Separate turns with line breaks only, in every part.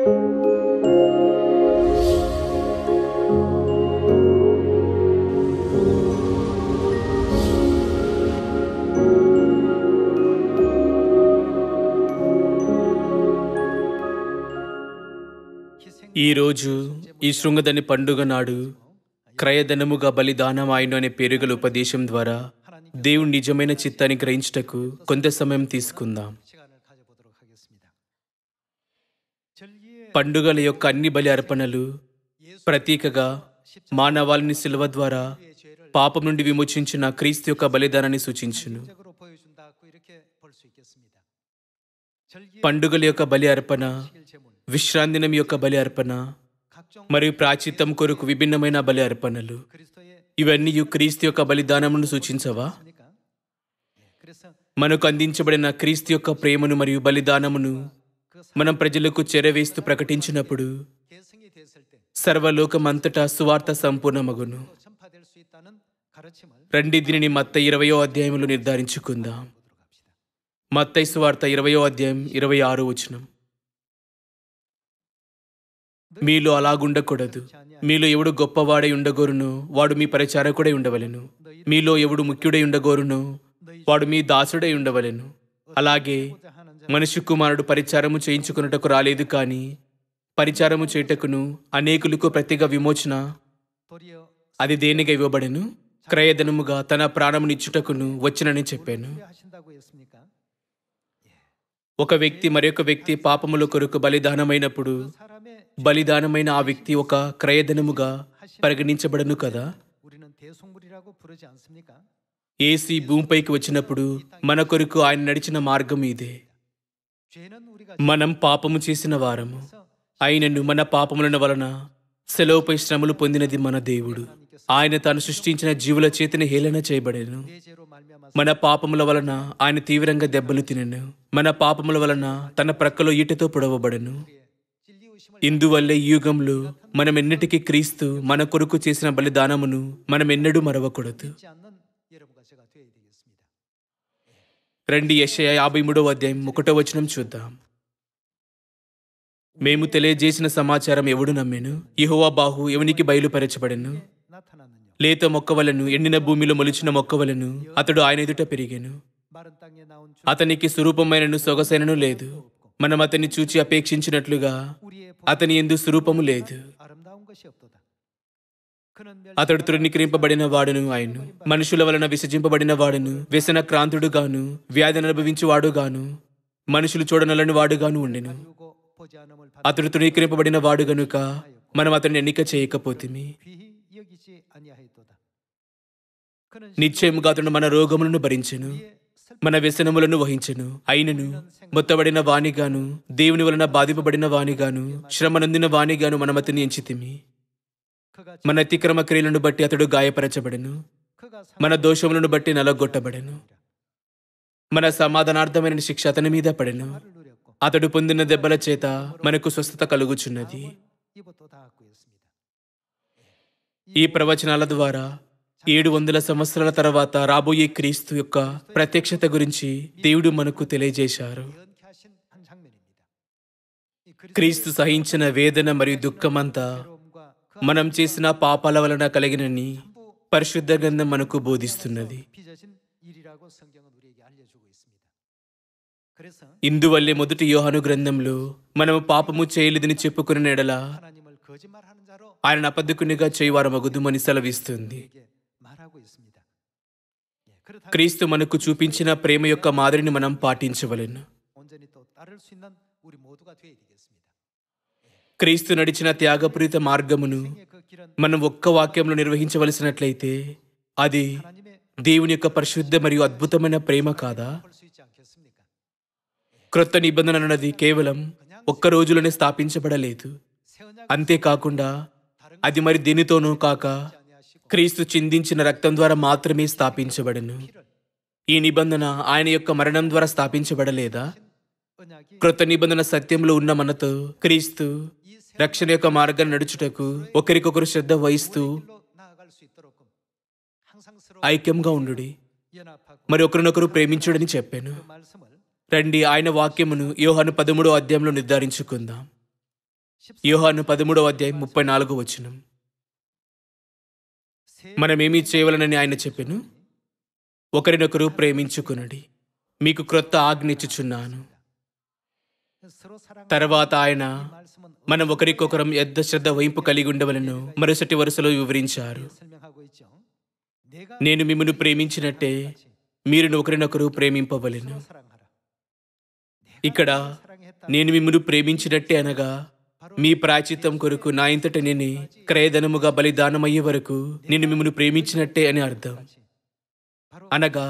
ఈరోజు ఈ శృంగదని పండుగ నాడు క్రయధనముగా బలిదానం ఆయన అనే పేరుగల ఉపదేశం ద్వారా దేవుని నిజమైన చిత్తాన్ని గ్రహించుటకు కొంత సమయం తీసుకుందాం. పండుగల యొక్క అన్ని బలి అర్పణలు ప్రతీకగా మానవాళిని శిలువ ద్వారా పాపం నుండి విమోచించిన క్రీస్తు యొక్క బలిదానాన్ని సూచించును. పండుగల యొక్క బలి అర్పణ, విశ్రాంతి దినం యొక్క బలి అర్పణ మరియు ప్రాచిత్తం కొరకు విభిన్నమైన బలి అర్పణలు, ఇవన్నీ క్రీస్తు యొక్క బలిదానమును సూచించవా? మనకు అందించబడిన క్రీస్తు యొక్క ప్రేమను మరియు బలిదానమును మనం ప్రజలకు చేరవేస్తూ ప్రకటించినప్పుడు సర్వలోకమంతటా సువార్త సంపూర్ణమగును. రండి దీనిని మత్తయి 20వ అధ్యాయంలో నిర్ధారించుకుందాం. మత్తయి సువార్త 20వ అధ్యాయం 26వ వచనం. మీలో అలాగుండకూడదు. మీలో ఎవడు గొప్పవాడై ఉండగోరునో వాడు మీ పరిచారకుడై ఉండవలెను. మీలో ఎవడు ముఖ్యుడై ఉండగోరునో వాడు మీ దాసుడై ఉండవలెను. అలాగే మనిషి కుమారుడు పరిచారము చేయించుకున్నటకు రాలేదు, కానీ పరిచారము చేయుటకును అనేకులకు ప్రతిగా విమోచన అది దేనిగా ఇవ్వబడెను? క్రయధనముగా తన ప్రాణమునిచ్చుటకును వచ్చినని చెప్పాను. ఒక వ్యక్తి మరొక వ్యక్తి పాపముల కొరకు బలిదానమైనప్పుడు బలిదానమైన ఆ వ్యక్తి ఒక క్రయధనముగా పరిగణించబడను కదా. యేసు ఈ భూమిపైకి వచ్చినప్పుడు మన కొరకు ఆయన నడిచిన మార్గం ఇదే. మనం పాపము చేసిన వారము, ఆయనను మన పాపముల వలన సెలవుపై శ్రమలు పొందినది మన దేవుడు. ఆయన తాను సృష్టించిన జీవుల చేతిని హేళన చేయబడెను. మన పాపముల వలన ఆయన తీవ్రంగా దెబ్బలు తినెను. మన పాపముల వలన తన ప్రక్కలో ఈటతో పొడవబడెను. ఇందువల్లే ఈ యుగంలో మనం ఎన్నటికీ క్రీస్తు మన కొరకు చేసిన బలిదానమును మనం ఎన్నడూ మరవకూడదు. రండి యెషయా 53వ అధ్యాయం 1వ వచనం చూద్దాం. మేము తెలియజేసిన సమాచారం ఎవడు నమ్మెను? యెహోవా బాహు ఎవనికి బయలుపరచబడెను? లేత మొక్కవలను ఎండిన భూమిలో మొలిచిన మొక్కవలను అతడు ఆయన ఎదుట పెరిగెను. అతనికి స్వరూపమైనను సొగసైనను లేదు. మనం అతన్ని చూచి అపేక్షించినట్లుగా అతని యందు స్వరూపము లేదు. అతడు తృణీకరింపబడిన వాడును, ఆయను మనుషుల వలన విసర్జింపబడిన వాడును, వ్యసన క్రాంతుడుగాను వ్యాధిని అనుభవించువాడుగాను మనుషులు చూడనలని వాడుగాను ఉండెను. అతడు తృణీకరింపబడిన వాడు గనుక మనం అతన్ని ఎన్నిక చేయకపోతిమి. నిశ్చయముగా అతడు మన రోగములను భరించెను, మన వ్యసనములను వహించెను. అయినను మొత్తబడిన వానిగాను దేవుని వలన బాధింపబడిన వానిగాను శ్రమనందిన వానిగాను మనం అతన్ని ఎంచితిమి. మన అతిక్రమ క్రియలను బట్టి అతడు గాయపరచబడెను, మన దోషములను బట్టి నలగొట్టబడెను. మన సమాధానార్థమైన శిక్ష అతని మీద పడెను. అతడు పొందిన దెబ్బల చేత మనకు స్వస్థత కలుగుచున్నది. ఈ ప్రవచనాల ద్వారా 700 సంవత్సరాల తర్వాత రాబోయే క్రీస్తు యొక్క ప్రత్యక్షత గురించి దేవుడు మనకు తెలియజేశారు. క్రీస్తు సహించిన వేదన మరియు దుఃఖమంతా మనం చేసిన పాపాల వలన కలిగినని పరిశుద్ధ గ్రంథం మనకు బోధిస్తున్నది. ఇందువల్లే మొదటి యోహాను గ్రంథంలో మనము పాపము చేయలేదని చెప్పుకున్న ఎడల ఆయన అబద్ధకునిగా చేయవారమగుదుమని సెలవిస్తుంది. క్రీస్తు మనకు చూపించిన ప్రేమ యొక్క మాదిరిని మనం పాటించవలెను. క్రీస్తు నడిచిన త్యాగపూరిత మార్గమును మనం ఒక్క వాక్యంలో నిర్వహించవలసినట్లయితే అది దేవుని యొక్క పరిశుద్ధ మరియు అద్భుతమైన ప్రేమ కాదా? క్రొత్త నిబంధన అన్నది కేవలం ఒక్క రోజులోనే స్థాపించబడలేదు. అంతేకాకుండా అది మరి దేనితోనూ కాక క్రీస్తు చిందించిన రక్తం ద్వారా మాత్రమే స్థాపించబడెను. ఈ నిబంధన ఆయన యొక్క మరణం ద్వారా స్థాపించబడలేదా? క్రొత్త నిబంధన సత్యంలో ఉన్న మనతో క్రీస్తు రక్షణ యొక్క మార్గాన్ని నడుచుటకు ఒకరికొకరు శ్రద్ధ వహిస్తూ ఐక్యంగా ఉండుడి, మరి ఒకరినొకరు ప్రేమించుడని చెప్పాను. రండి ఆయన వాక్యమును యోహాను 13వ అధ్యాయంలో నిర్ధారించుకుందాం. యోహాను 13:34. మనమేమీ చేయవలనని ఆయన చెప్పెను. ఒకరినొకరు ప్రేమించుకొనుడి, మీకు క్రొత్త ఆజ్ఞ ఇచ్చుచున్నాను. తర్వాత ఆయన మనం ఒకరికొకరం ఎంత శ్రద్ధ వహింపు కలిగి ఉండవలను మరుసటి వరుసలో వివరించారు. నేను మిమ్మును ప్రేమించినట్టే మీరు ఒకరినొకరు ప్రేమింపవలెను. ఇక్కడ నేను మిమ్మును ప్రేమించినట్టే అనగా మీ ప్రాయశ్చిత్తం కొరకు నా ఇంతట నేనే క్రయధనముగా బలిదానమయ్యే వరకు నేను మిమ్మును ప్రేమించినట్టే అని అర్థం. అనగా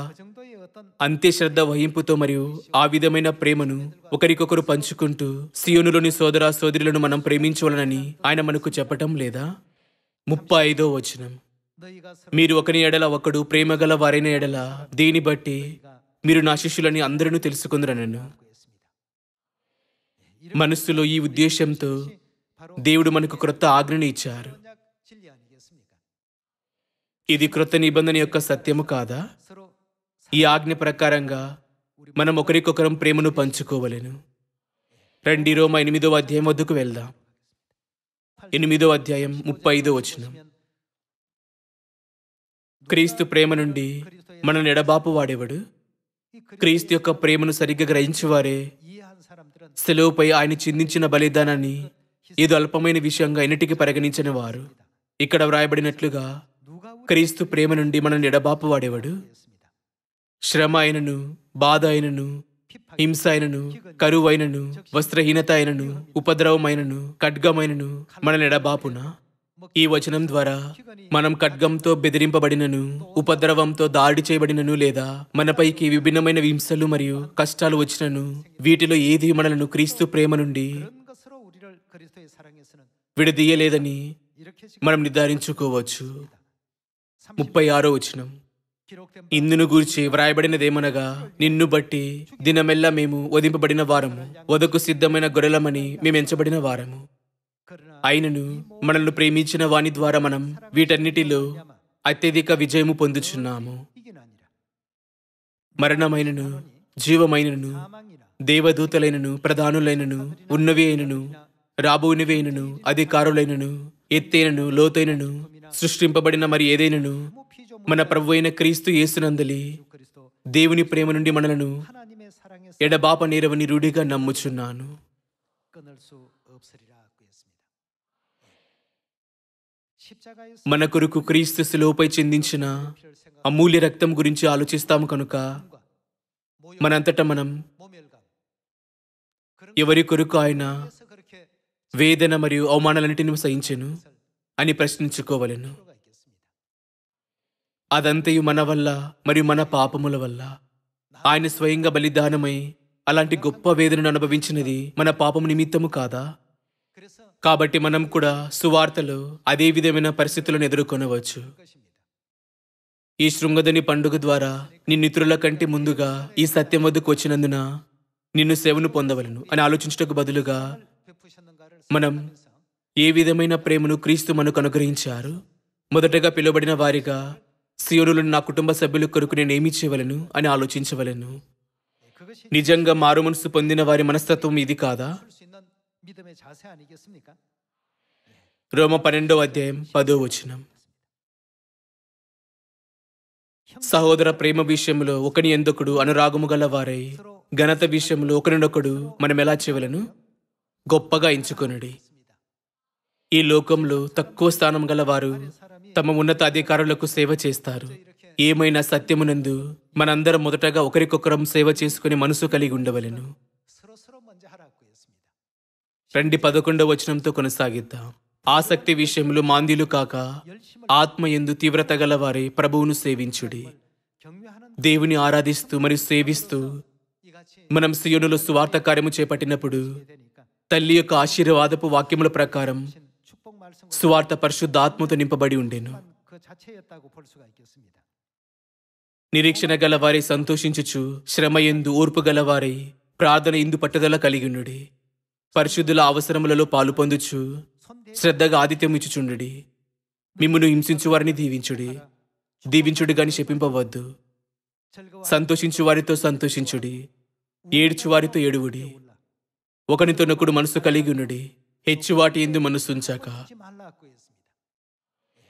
అంతే శ్రద్ధ వహింపుతో మరియు ఆ విధమైన ప్రేమను ఒకరికొకరు పంచుకుంటూ సియోనులోని సోదర సోదరులను మనం ప్రేమించవలనని ఆయన మనకు చెప్పటం లేదా? 35. మీరు ఒకని ఎడల ఒకడు ప్రేమగల వారైన ఎడల దీని బట్టి మీరు నా శిష్యులని అందరూ తెలుసుకుందరనను. మనస్సులో ఈ ఉద్దేశంతో దేవుడు మనకు క్రొత్త ఆజ్ఞని ఇచ్చారు. ఇది క్రొత్త నిబంధన యొక్క సత్యము కాదా? ఈ ఆజ్ఞ ప్రకారంగా మనం ఒకరికొకరం ప్రేమను పంచుకోవలెను. రండి రోమా 8 వద్దకు వెళ్దాం. 8 35. క్రీస్తు ప్రేమ నుండి మనల్ని ఎడబాపు వాడేవాడు. క్రీస్తు యొక్క ప్రేమను సరిగ్గా గ్రహించేవారే సెలవుపై ఆయన చిందించిన బలిదానాన్ని ఏదో అల్పమైన విషయంగా ఎన్నిటికీ పరిగణించని వారు. ఇక్కడ వ్రాయబడినట్లుగా క్రీస్తు ప్రేమ నుండి మనల్ని ఎడబాపు వాడేవాడు. శ్రమ అయినను, బాధ అయినను, హింస అయినను, కరువు అయినను, వస్త్రహీనత అయినను, ఉపద్రవమైనను, ఖడ్గమైనను మనల్ని ఎడబాపునా? ఈ వచనం ద్వారా మనం ఖడ్గంతో బెదిరింపబడినను, ఉపద్రవంతో దాడి చేయబడినను, లేదా మనపైకి విభిన్నమైన హింసలు మరియు కష్టాలు వచ్చినను, వీటిలో ఏది మనలను క్రీస్తు ప్రేమ నుండి విడదీయలేదని మనం నిర్ధారించుకోవచ్చు. 36. ఇందును గూర్చి వ్రాయబడినదేమనగా, నిన్ను బట్టి దినమెల్లా మేము వధింపబడిన వారము, వధకు సిద్ధమైన గొర్రెలమని మేము ఎంచబడిన వారము. అయినను మనల్ని ప్రేమించిన వాని ద్వారా మనం వీటన్నిటిలో అత్యధిక విజయము పొందుచున్నాము. మరణమైనను, జీవమైనను, దేవదూతలైనను, ప్రధానులైనను, ఉన్నవి అయినను, రాబోనివి అయినను, అధికారులైనను, ఎత్తైనను, లోతైనను, సృష్టింపబడిన మరి ఏదైనను మన ప్రభు అయిన క్రీస్తు యేసునందలి దేవుని ప్రేమ నుండి మనలను ఎడబాప నేరవని రూఢిగా నమ్ముచున్నాను. మన కొరకు క్రీస్తు శిలువపై చిందించిన అమూల్య రక్తం గురించి ఆలోచిస్తాము కనుక మనంతటా మనం ఎవరి కొరకు ఆయన వేదన మరియు అవమానాలన్నిటిని సహించెను అని ప్రశ్నించుకోవలెను. అదంతయు మన వల్ల మరియు మన పాపముల వల్ల. ఆయన స్వయంగా బలిదానమై అలాంటి గొప్ప వేదనను అనుభవించినది మన పాపము నిమిత్తము కాదా? కాబట్టి మనం కూడా సువార్తలో అదే విధమైన పరిస్థితులను ఎదుర్కొనవచ్చు. ఈ శృంగదని పండుగ ద్వారా నిన్ను ఇతరుల కంటే ముందుగా ఈ సత్యం వద్దకు వచ్చినందున నిన్ను సేవను పొందవలను అని ఆలోచించటకు బదులుగా మనం ఏ విధమైన ప్రేమను క్రీస్తు మనకు అనుగ్రహించారు? మొదటగా పిలువబడిన వారిగా సియోనులోని నా కుటుంబ సభ్యుల కొరకు నేనేమి చేయవలను అని ఆలోచించవలను. నిజంగా మారు మనసు పొందిన వారి మనస్తత్వం ఇది కాదా? రోమ 12:10. సహోదర ప్రేమ విషయంలో ఒకని ఎందుకుడు అనురాగము గల వారై ఘనత విషయంలో ఒకరినొకడు మనం ఎలా చేయవలను? గొప్పగా ఎంచుకొనుడి. ఈ లోకంలో తక్కువ స్థానం గల వారు తమ ఉన్నత అధికారులకు సేవ చేస్తారు. ఏమైనా సత్యమునందు మనందరం మొదటగా ఒకరికొకరం సేవ చేసుకుని మనసు కలిగి ఉండవలెను. రండి 11 కొనసాగిద్దాం. ఆసక్తి విషయంలో మాంద్యులు కాక ఆత్మయందు తీవ్రత గల వారే ప్రభువును సేవించుడి. దేవుని ఆరాధిస్తూ మరియు సేవిస్తూ మనం సియోనులో సువార్త కార్యము చేపట్టినప్పుడు తల్లి యొక్క ఆశీర్వాదపు వాక్యముల ప్రకారం సువార్త పరిశుద్ధ ఆత్మతో నింపబడి ఉండెను. నిరీక్షణ గలవారై సంతోషించుచు, శ్రమయందు ఓర్పు గలవారై ప్రార్థన ఇందు పట్టుదల కలిగినుడి. పరిశుద్ధుల అవసరములలో పాలు పొందుచు శ్రద్ధగా ఆతిథ్యం ఇచ్చుచుండుడి. మిమ్మును హింసించు వారిని దీవించుడి. దీవించుడి గాని శపింపవద్దు. సంతోషించు వారితో సంతోషించుడి. ఏడ్చు వారితో ఏడువుడి. ఒకనితోనొకడు మనసు కలిగి ఉండుడి. హెచ్చువాటి యందు మనసుంచాక
하지 말라고 했습니다.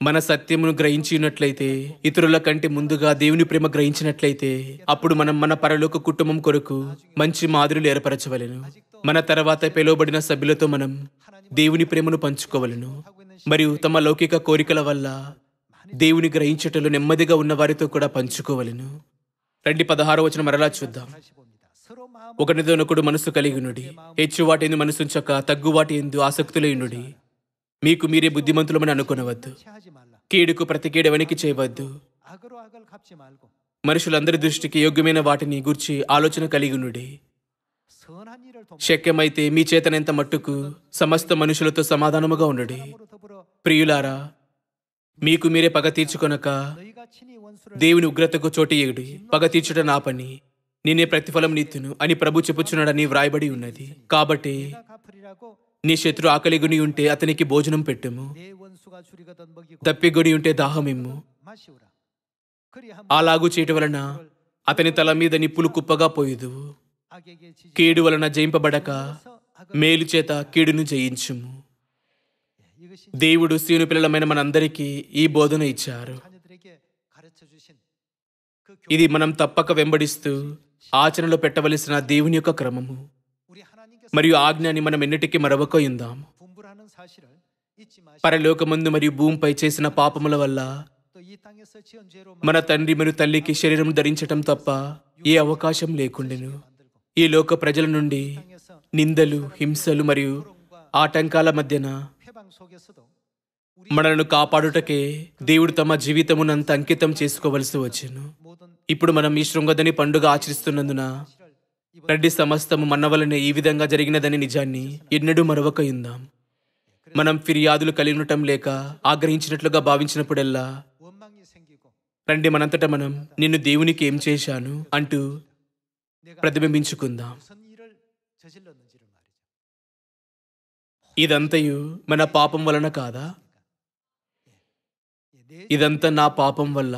మన సత్యమును గ్రహించినట్లయితే, ఇతరుల కంటే ముందుగా దేవుని ప్రేమ గ్రహించినట్లయితే, అప్పుడు మనం మన పరలోక కుటుంబం కొరకు మంచి మాదిరిలు ఏర్పరచవలెను. మన తర్వాత పిలువబడిన సభ్యులతో మనం దేవుని ప్రేమను పంచుకోవలను. మరియు తమ లౌకిక కోరికల వల్ల దేవుని గ్రహించటంలో నెమ్మదిగా ఉన్న వారితో కూడా పంచుకోవలను. రండి 16వ వచనం మరలా చూద్దాం.
다시 봅니다. 서로 마음을
ఒకనిదొనొకడు మనసు కలిగినుడి, హెచ్చువాటి యందు మనసుంచక తగ్గువాటి యందు ఆసక్తులైనుడి. మీకు మీరే బుద్ధిమంతులమని అనుకొనవద్దు.
체하지 말라.
కీడుకు ప్రతి కీడు ఎవనికి చేయవద్దు.
악으로 악을 갚지 말고
మనుషులందరి దృష్టికి యోగ్యమైన వాటిని గూర్చి ఆలోచన కలిగినుడి.
선한 일을
శక్యమైతే మీ చేతనెంత మట్టుకు సమస్త మనుషులతో సమాధానముగా ఉండుడి.
도모로 더불어
ప్రియులారా, మీకు మీరే పగ తీర్చుకొనక
너희가 친히 원수를
దేవుని ఉగ్రతకు చోటియ్యుడి. పగ తీర్చుట నా పని, నేనే ప్రతిఫలం నీతును అని ప్రభు చెప్పుచున్నాడని వ్రాయబడి ఉన్నది. కాబట్టి
내가 갚으리라고
నీ శత్రు ఆకలిగొని ఉంటే అతనికి భోజనం పెట్టుము,
내 원수가 줄이거든 먹이고
దప్పిగొని ఉంటే దాహమిమ్ము.
마시우라. 그리 한
అలాగూ చేయటం వలన అతని తల మీద నిప్పులు కుప్పగా పోయుదువు.
악에게 지지
కీడు వలన జయింపబడక
않아서
మేలు చేత కీడును జయించుము.
이것이
దేవుడు సీను పిల్లలమైన మనందరికీ ఈ బోధన ఇచ్చారు.
자녀들에게 가르쳐 주신 그
ఇది మనం తప్పక వెంబడిస్తూ ఆచరణలో పెట్టవలసిన దేవుని యొక్క క్రమము
우리 하나님께서
మరియు ఆజ్ఞని మనం ఎన్నిటికీ మరవక ఉందాం.
분불하는 사실을 잊지 마시고
పరలోకమందు మరియు భూమిపై చేసిన పాపముల వల్ల
또 이 땅에서 지은 죄로
మన తండ్రి మరియు తల్లికి శరీరం ధరించటం తప్ప ఏ అవకాశం లేకుండెను. ఈ లోక ప్రజల నుండి
땅에서
నిందలు, హింసలు మరియు ఆటంకాల మధ్యన
회방 속에서도
మనలను కాపాడుటకే దేవుడు తమ జీవితమునంత అంకితం చేసుకోవలసి వచ్చెను.
모든
ఇప్పుడు మనం ఈ శృంగదని పండుగ ఆచరిస్తున్నందున
사실을
రెడ్డి సమస్తము మన వలనే ఈ విధంగా జరిగినదని నిజాన్ని ఎన్నడూ మరవక ఉందాం. మనం ఫిర్యాదులు కలిగి ఉండటం లేక ఆగ్రహించినట్లుగా భావించినప్పుడల్లా
원망이 생기고
రండి మనంతట మనం నిన్ను దేవునికి ఏం చేశాను అంటూ
내가
ప్రతిబింబించుకుందాం.
무슨 일을 저질렀는지를 말이죠.
ఇదంతయు మన పాపం వలన కాదా?
내
ఇదంతా నా పాపం వల్ల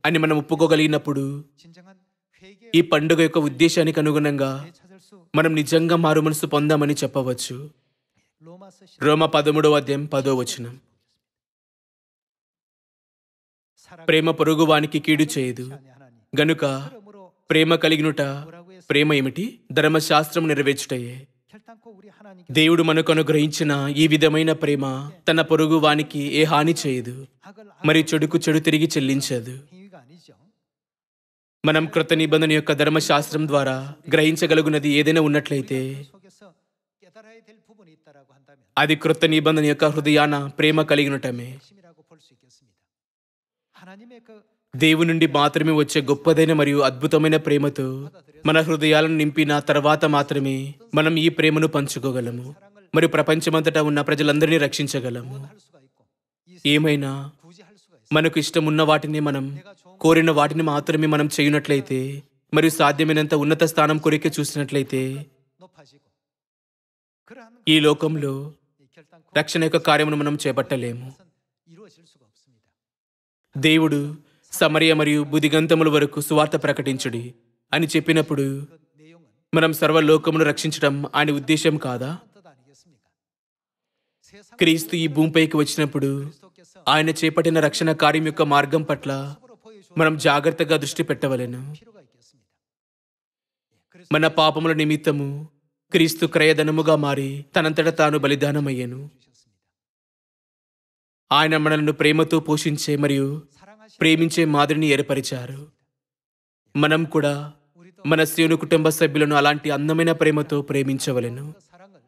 అని మనం ఒప్పుకోగలిగినప్పుడు
진정한 회개
ఈ పండుగ యొక్క ఉద్దేశానికి అనుగుణంగా
찾을 수
మనం నిజంగా మారు మనసు పొందామని చెప్పవచ్చు.
로마서
రోమ 13వ అధ్యాయం 10వ వచనం.
사랑
ప్రేమ పొరుగువానికి కీడు చేయదు.
하나님
గనుక
그러므로
ప్రేమ కలిగినుట
뭐라고 해서
ప్రేమ ఏమిటి? ధర్మశాస్త్రము నెరవేర్చుటయే.
결단코 우리 하나님께
దేవుడు మనకు అనుగ్రహించిన ఈ విధమైన ప్రేమ తన పొరుగు వానికి ఏ హాని చేయదు,
악을
మరి చెడుకు చెడు తిరిగి చెల్లించదు.
행위가 아니죠.
మనం కృత నిబంధన యొక్క ధర్మశాస్త్రం ద్వారా గ్రహించగలుగునది ఏదైనా ఉన్నట్లయితే
그 속에서 깨달아야 될 부분이 있다라고 한다면
అది కృత నిబంధన యొక్క హృదయాన ప్రేమ కలిగినటమే.
핵심이라고 볼 수 있겠습니다. 하나님의 그
దేవుని నుండి మాత్రమే వచ్చే గొప్పదైన మరియు అద్భుతమైన ప్రేమతో మన హృదయాలను నింపిన తర్వాత మాత్రమే మనం ఈ ప్రేమను పంచుకోగలము మరియు ప్రపంచమంతటా ఉన్న ప్రజలందరినీ రక్షించగలము.
할 수가 있고 이
ఏమైనా
굳이 할 수가 있어.
మనకు ఇష్టమున్న వాటిని మనం కోరిన వాటిని మాత్రమే మనం చేయునట్లయితే మరియు సాధ్యమైనంత ఉన్నత స్థానం కొరికే చూసినట్లయితే
높아지고 그러한
ఈ లోకంలో
이 결단코
రక్షణ యొక్క కార్యమును మనం చేపట్టలేము.
것은 이루어질 수가 없습니다.
దేవుడు సమరయ మరియు బుదిగంతముల వరకు సువార్త ప్రకటించుడి అని చెప్పినప్పుడు
그 내용은
మనం సర్వలోకమును రక్షించడం ఆయన ఉద్దేశం కాదా?
뜻 아니겠습니까? 세상
క్రీస్తు ఈ భూమిపైకి వచ్చినప్పుడు
그리스도께서
ఆయన చేపట్టిన రక్షణ కార్యం యొక్క మార్గం పట్ల
으로 보여줄
మనం జాగ్రత్తగా దృష్టి పెట్టవలెను.
필요가 있겠습니다. 그래서
మన పాపముల నిమిత్తము క్రీస్తు క్రయధనముగా మారి తనంతట తాను బలిదానమయ్యెను.
주셨습니다.
ఆయన మనలను ప్రేమతో పోషించే మరియు
사랑하시는
ప్రేమించే మాదిరిని ఏర్పరిచారు. మనం కూడా
우리도
మన శ్రేణు కుటుంబ సభ్యులను అలాంటి అందమైన ప్రేమతో ప్రేమించవలెను.
그 사랑을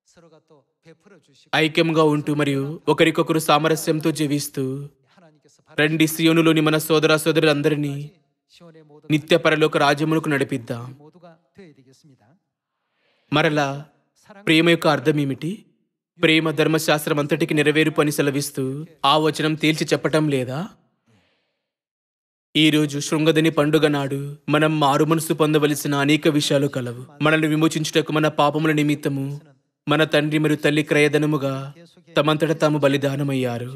서로가 또 베풀어 주시고
ఐక్యంగా ఉంటూ మరియు ఒకరికొకరు సామరస్యంతో జీవిస్తూ
하나님께서
రండి సియోనులోని మన సోదర సోదరులందరినీ
시온의 모든
నిత్య పరలోక రాజ్యములకు నడిపిద్దాం.
모두가 되어야 되겠습니다.
మరలా ప్రేమ యొక్క అర్థం ఏమిటి? ప్రేమ ధర్మశాస్త్రం అంతటికి నెరవేర్పు అని సెలవిస్తూ ఆ వచనం తేల్చి చెప్పటం లేదా? ఈరోజు శృంగదని పండుగ నాడు మనం మారుమనసు పొందవలసిన అనేక విషయాలు కలవు. మనల్ని విమోచించుటకు మన పాపముల నిమిత్తము మన తండ్రి మరియు తల్లి క్రయధనముగా తమంతట తాము బలిదానమయ్యారు.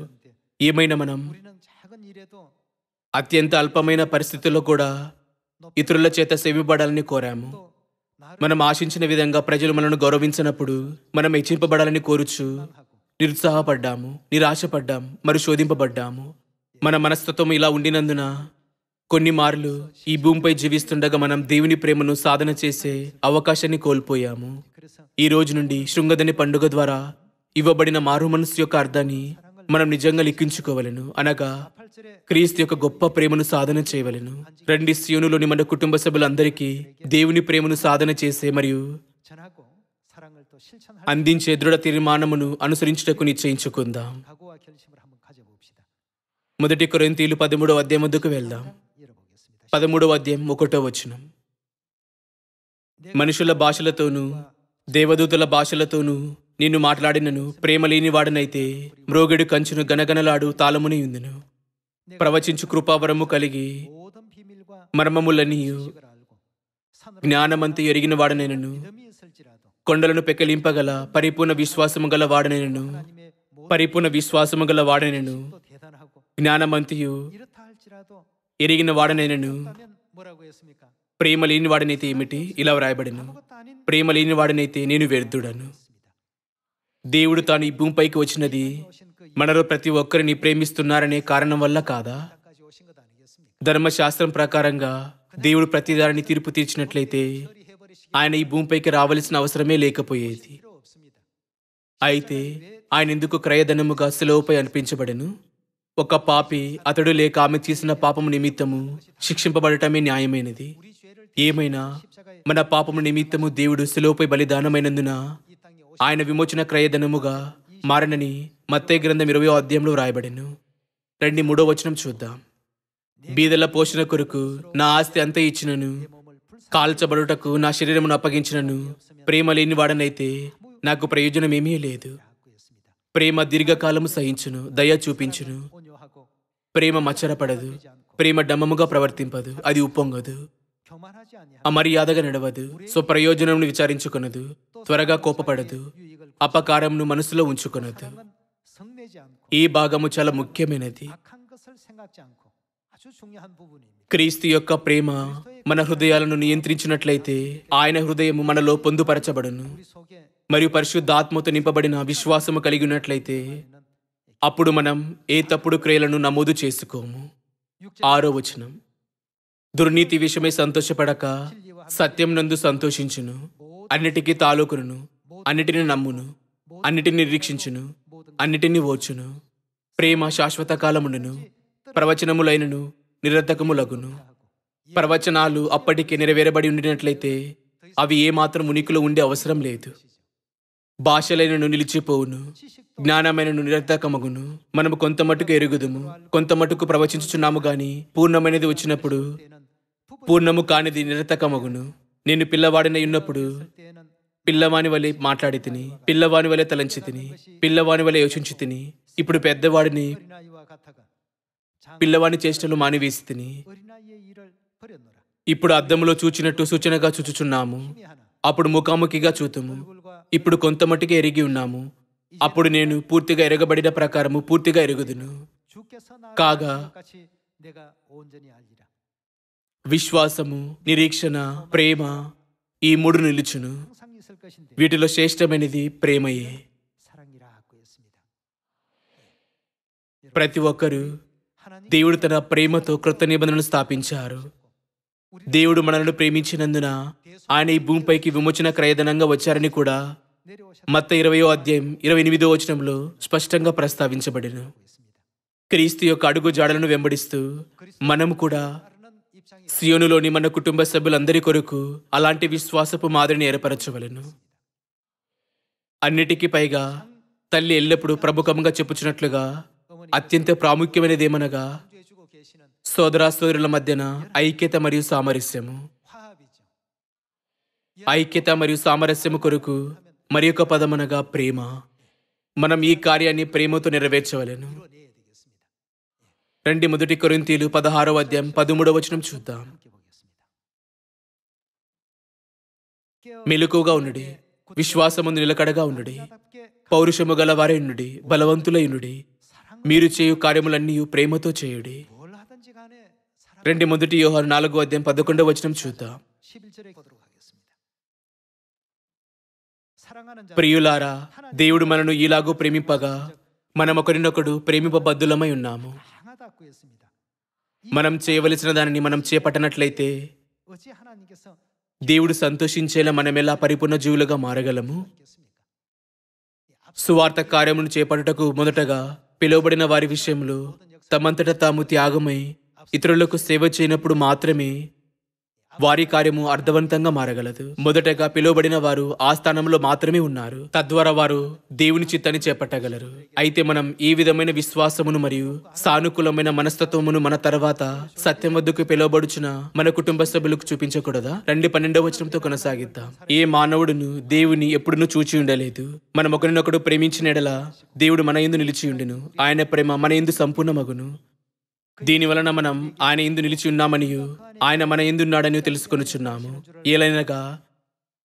ఏమైనా మనం
우리는 작은 일에도
అత్యంత అల్పమైన పరిస్థితుల్లో కూడా ఇతరుల చేత సేవింపడాలని కోరాము.
또
మనం ఆశించిన విధంగా ప్రజలు మనల్ని గౌరవించినప్పుడు మనం హెచ్చింపబడాలని కోరుచు నిరుత్సాహపడ్డాము, నిరాశపడ్డాము, మరి శోధింపబడ్డాము. మన మనస్తత్వం ఇలా ఉండినందున కొన్ని మార్లు ఈ భూమిపై జీవిస్తుండగా మనం దేవుని ప్రేమను సాధన చేసే అవకాశాన్ని కోల్పోయాము.
그래서
ఈ రోజు నుండి శృంగదని పండుగ ద్వారా ఇవ్వబడిన మారు మనస్సు యొక్క అర్థాన్ని మనం నిజంగా లిఖించుకోవలను. అనగా
8절에
క్రీస్తు యొక్క గొప్ప ప్రేమను సాధన చేయవలెను. రండి, సియోనులోని మన కుటుంబ సభ్యులందరికీ దేవుని ప్రేమను సాధన చేసే మరియు
전하고 사랑을 또 실천할
అందించే దృఢ తీర్మానమును అనుసరించుటకు నిశ్చయించుకుందాం.
각오와 결심을 한번 가져봅시다.
మొదటి కొరింథీయులు 13వ అధ్యాయం వద్దకు వెళ్దాం.
열어보겠습니다.
13వ అధ్యాయం 1వ వచనం. మనుషుల భాషలతోనూ దేవదూతల భాషలతోనూ నిన్ను మాట్లాడినను ప్రేమ లేని వాడనైతే మ్రోగెడు కంచును గనగనలాడు తాళముని ఉందును. ప్రవచించు కృపావరము కలిగి
모든 비밀과
మర్మములనియు
지식을 알고 산으로
జ్ఞానమంతి ఎరిగిన వాడనైనను
믿음이 있을지라도
కొండలను పెకలింపగల పరిపూర్ణ విశ్వాసము గల వాడనైనను
하나님의 모든
పరిపూర్ణ విశ్వాసము గల వాడనైనను
또 대단하고
జ్ఞానమంతియు
이렇다 할지라도
ఎరిగిన వాడనైనను
하면 뭐라고 했습니까?
ప్రేమ లేని వాడనైతే ఏమిటి? ఇలా వ్రాయబడిను,
아무것도 아닌
ప్రేమ లేని వాడనైతే నేను వ్యర్థుడను. దేవుడు తాను ఈ భూమిపైకి వచ్చినది
오신 그
మనలో ప్రతి ఒక్కరిని ప్రేమిస్తున్నారనే కారణం వల్ల కాదా?
까지 오신 것 아니겠습니까?
ధర్మశాస్త్రం ప్రకారంగా దేవుడు ప్రతిదారిని తీర్పు తీర్చినట్లయితే
해버리시기
ఆయన ఈ భూమిపైకి రావలసిన అవసరమే లేకపోయేది.
필요 없습니다.
అయితే ఆయన ఎందుకు క్రయధనముగా శిలువపై అనిపించబడెను? ఒక పాపి అతడు లేక ఆమె చేసిన పాపము నిమిత్తము శిక్షింపబడటమే న్యాయమైనది.
우리 죄를
ఏమైనా
십자가에
మన పాపము నిమిత్తము దేవుడు శిలువపై బలిదానమైనందున
이 땅에 오신
ఆయన విమోచన క్రయధనముగా మారనని మత్తయి గ్రంథం 20వ అధ్యాయంలో రాయబడెను. రండి, 3వ వచనం చూద్దాం. బీదల పోషణ కొరకు నా ఆస్తి అంతా ఇచ్చినను,
몸을 불사
కాల్చబడుటకు నా శరీరమును అప్పగించినను ప్రేమ లేని వాడనైతే నాకు ప్రయోజనమేమీ లేదు.
했습니다.
ప్రేమ దీర్ఘకాలము సహించును, దయ చూపించును.
온유하고
ప్రేమ మచ్చరపడదు, ప్రేమ డమ్మముగా ప్రవర్తింపదు, అది ఉప్పొంగదు,
교만하지 아니하고
అమర్యాదగా నడవదు, స్వప్రయోజనమును విచారించుకొనదు, త్వరగా కోపపడదు,
유익을
అపకారమును మనసులో ఉంచుకొనదు.
사랑은 성내지 않고
ఈ భాగము చాలా ముఖ్యమైనది.
악한 것을 생각지 않고 아주 중요한 부분입니다.
క్రీస్తు యొక్క ప్రేమ మన హృదయాలను నియంత్రించినట్లయితే ఆయన హృదయము మనలో పొందుపరచబడును.
우리 속에
మరియు పరిశుద్ధాత్మతో నింపబడిన విశ్వాసము కలిగి ఉన్నట్లయితే అప్పుడు మనం ఏ తప్పుడు క్రియలను నమోదు చేసుకోము. 6వ వచనం. దుర్నీతి విషయమై సంతోషపడక సత్యం నందు సంతోషించును, అన్నిటికీ తాలూకును, అన్నిటిని నమ్మును, అన్నిటిని నిరీక్షించును, అన్నిటిని ఓర్చును. ప్రేమ శాశ్వత కాలముండును, ప్రవచనములైనను నిరర్ధకములగును. ప్రవచనాలు అప్పటికే నెరవేరబడి ఉండినట్లయితే అవి ఏమాత్రం ఉనికిలో ఉండే అవసరం లేదు. భాషలైనను నిలిచిపోవును, జ్ఞానమైనను నిరర్ధకమగును. మనము కొంత మటుకు ఎరుగుదుము, కొంత మటుకు ప్రవచించుచున్నాము గాని పూర్ణమైనది వచ్చినప్పుడు పూర్ణము కానిది నిరర్ధకమగును. నేను పిల్లవాడినై ఉన్నప్పుడు
때는
పిల్లవాని వలె మాట్లాడి తిని, పిల్లవాని వలె తలంచి తిని, పిల్లవాని వలె యోచించి తిని. ఇప్పుడు పెద్దవాడిని
어린아이와 같아가
పిల్లవాని చేష్టలు మానివేసి తిని.
어린아이의 일을 버렸노라.
ఇప్పుడు అద్దంలో చూచినట్టు సూచనగా చూచుచున్నాము,
힘이 하나
అప్పుడు ముఖాముఖిగా చూతుము.
얼굴과
ఇప్పుడు కొంత మట్టుకే ఎరిగి ఉన్నాము, అప్పుడు నేను పూర్తిగా ఎరగబడిన ప్రకారము పూర్తిగా ఎరుగుదును.
주께서
కాగా
나를 같이 내가 온전히 알리라.
విశ్వాసము, నిరీక్షణ, ప్రేమ ఈ మూడు నిలుచును.
항상 있을 것인데
వీటిలో శ్రేష్టమైనది ప్రేమయే.
사랑이라 하고 했습니다.
ప్రతి ఒక్కరూ
하나님
దేవుడు తన ప్రేమతో కృత నిబంధనను స్థాపించారు. దేవుడు మనల్ని ప్రేమించినందున ఆయన ఈ భూమిపైకి విమోచన క్రయధనంగా వచ్చారని కూడా
내려오셨다고
మత్తయి 20వ అధ్యాయం 28వ వచనంలో స్పష్టంగా ప్రస్తావించబడిను.
했습니다.
క్రీస్తు యొక్క అడుగు జాడలను వెంబడిస్తూ మనం కూడా
따르는 입장이
సియోనులోని మన కుటుంబ సభ్యులందరి కొరకు అలాంటి విశ్వాసపు మాదిరిని ఏర్పరచవలెను. అన్నిటికీ పైగా తల్లి ఎల్లప్పుడూ ప్రముఖంగా చెప్పుచున్నట్లుగా అత్యంత ప్రాముఖ్యమైనదేమనగా
해주고 계시는
సోదరాసోదరుల మధ్యన ఐక్యత మరియు సామరస్యము.
화합이죠.
ఐక్యత మరియు సామరస్యము కొరకు మరి ఒక పదమనగా ప్రేమ. మనం ఈ కార్యాన్ని ప్రేమతో నెరవేర్చవలెను.
이뤄내야 되겠습니다.
రండి, మొదటి కొరింథీయులు 16వ అధ్యాయం 13వ వచనం చూద్దాం.
함께 보겠습니다.
మెలకువగా ఉండుడి, విశ్వాసమందు నిలకడగా ఉండుడి,
자답게
పౌరుషము గలవారై ఉండుడి, బలవంతులై ఉండుడి.
사랑
మీరు చేయు కార్యములన్నీ ప్రేమతో చేయుడి.
뭘 하든지 간에 사랑
రండి, మొదటి యోహాను 4వ అధ్యాయం 11వ వచనం చూద్దాం.
11절에 보도록 하겠습니다. 사랑하는 자
ప్రియులారా, దేవుడు మనను ఇలాగూ ప్రేమింపగా మనం ఒకరినొకడు ప్రేమింపబద్ధులమై ఉన్నాము.
강하다고 했습니다.
మనం చేయవలసిన దానిని మనం చేపట్టనట్లయితే
어찌 하나님께서
దేవుడు సంతోషించేలా మనం ఎలా పరిపూర్ణ జీవులుగా మారగలము?
있겠습니까?
సువార్త కార్యమును చేపట్టుటకు మొదటగా పిలువబడిన వారి విషయంలో తమంతట తాము త్యాగమై ఇతరులకు సేవ చేయనప్పుడు మాత్రమే వారి కార్యము అర్థవంతంగా మారగలదు. మొదటగా పిలువబడిన వారు ఆ స్థానంలో మాత్రమే ఉన్నారు. తద్వారా వారు దేవుని చిత్తాన్ని చేపట్టగలరు. అయితే మనం ఈ విధమైన విశ్వాసమును మరియు సానుకూలమైన మనస్తత్వమును మన తర్వాత సత్యం వద్దకు పిలువబడుచున్న మన కుటుంబ సభ్యులకు చూపించకూడదా? 12వ వచనంతో కొనసాగిద్దాం. ఏ మానవుడును దేవుని ఎప్పుడునూ చూచి ఉండలేదు. మనం ఒకరినొకడు ప్రేమించిన ఎడల దేవుడు మన యందు నిలిచి ఉండును. ఆయన ప్రేమ మన యందు సంపూర్ణమగును. దీని వలన మనం ఆయన యందు నిలిచి ఉన్నామనియు ఆయన మన యందున్నాడని తెలుసుకొనుచున్నాము. ఏలైనగా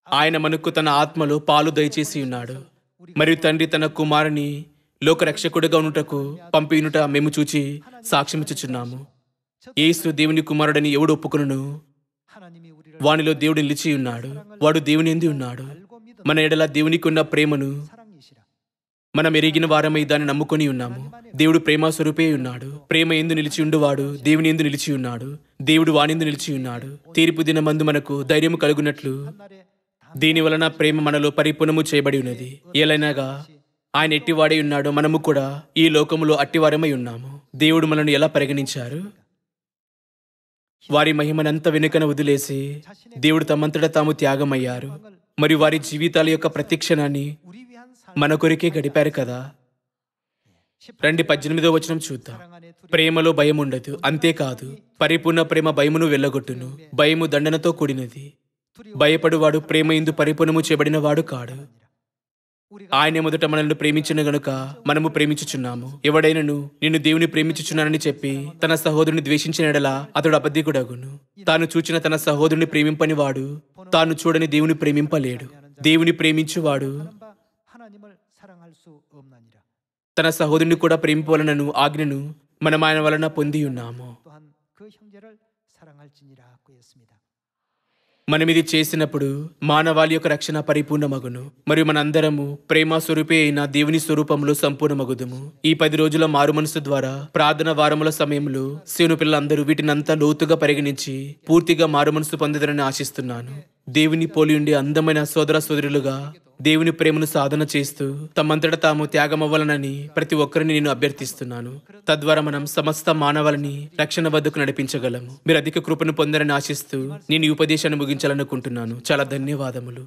ఆయన మనకు తన ఆత్మలో పాలు దయచేసి ఉన్నాడు. మరియు తండ్రి తన కుమారుని లోకరక్షకుడిగా ఉండుటకు పంపియునుట మేము చూచి సాక్ష్యమిచ్చుచున్నాము. యేసు దేవుని కుమారుడని ఎవడు ఒప్పుకొనును
하나님이 우리를
వానిలో దేవుడు నిలిచి ఉన్నాడు. వాడు దేవుని యందు ఉన్నాడు. మన ఎడల దేవునికి ఉన్న ప్రేమను
사랑이시라.
మనం ఎరిగిన వారమై దాన్ని నమ్ముకొని ఉన్నాము. దేవుడు ప్రేమ స్వరూపే ఉన్నాడు. ప్రేమ ఎందు నిలిచి ఉండువాడు దేవుని ఎందు నిలిచి ఉన్నాడు. దేవుడు వానిందు నిలిచి ఉన్నాడు. తీర్పు దినమందు మనకు ధైర్యము కలుగునట్లు
날에
దీని వలన ప్రేమ మనలో పరిపూర్ణము చేయబడి ఉన్నది. ఏలైనగా ఆయన ఎట్టివాడై ఉన్నాడో మనము కూడా ఈ లోకములో అట్టివారమై ఉన్నాము. దేవుడు మనల్ని ఎలా పరిగణించారు? వారి మహిమనంత వెనుకన వదిలేసి దేవుడు తమంతట తాము త్యాగమయ్యారు. మరియు వారి జీవితాల యొక్క ప్రతిక్షణాన్ని
우리 위한 삶
మన కొరికే గడిపారు కదా. 18వ వచనం చూద్దాం. ప్రేమలో భయం ఉండదు. అంతేకాదు, పరిపూర్ణ ప్రేమ భయమును వెళ్ళగొట్టును. భయము దండనతో కూడినది. భయపడువాడు ప్రేమ యందు పరిపూర్ణము చేయబడిన వాడు కాడు. ఆయన మొదట మనల్ని ప్రేమించిన గనుక మనము ప్రేమించుచున్నాము. ఎవడైనను నిన్ను దేవుని ప్రేమించుచున్నానని చెప్పి తన సహోదరుని ద్వేషించిన ఎడల అతడు అబద్ధికుడగును. తాను చూచిన తన సహోదరుని ప్రేమింపని వాడు తాను చూడని దేవుని ప్రేమింపలేడు. దేవుని ప్రేమించువాడు
바 하나님을 사랑할 수 없나니라.
తన సహోదరుని కూడా ప్రేమింపవలనను ఆజ్ఞను మనం ఆయన వలన పొంది ఉన్నాము.
또한 그 형제를 사랑할지니라고 했습니다.
మనం ఇది చేసినప్పుడు మానవాళి యొక్క రక్షణ పరిపూర్ణమగును. మరియు మనందరము ప్రేమ స్వరూపే అయిన దేవుని స్వరూపంలో సంపూర్ణమగుదుము. ఈ 10 రోజుల మారు మనసు ద్వారా ప్రార్థన వారముల సమయంలో సేను పిల్లలందరూ వీటినంతా లోతుగా పరిగణించి పూర్తిగా మారు మనసు పొందదరని ఆశిస్తున్నాను. దేవుని పోలి ఉండే అందమైన సోదర సోదరులుగా దేవుని ప్రేమను సాధన చేస్తూ తమంతట తాము త్యాగమవ్వాలనని ప్రతి ఒక్కరిని నేను అభ్యర్థిస్తున్నాను. తద్వారా మనం సమస్త మానవాళిని రక్షణ వద్దకు నడిపించగలము. మీరు అధిక కృపను పొందారని ఆశిస్తూ నేను ఈ ఉపదేశాన్ని ముగించాలనుకుంటున్నాను. చాలా ధన్యవాదములు.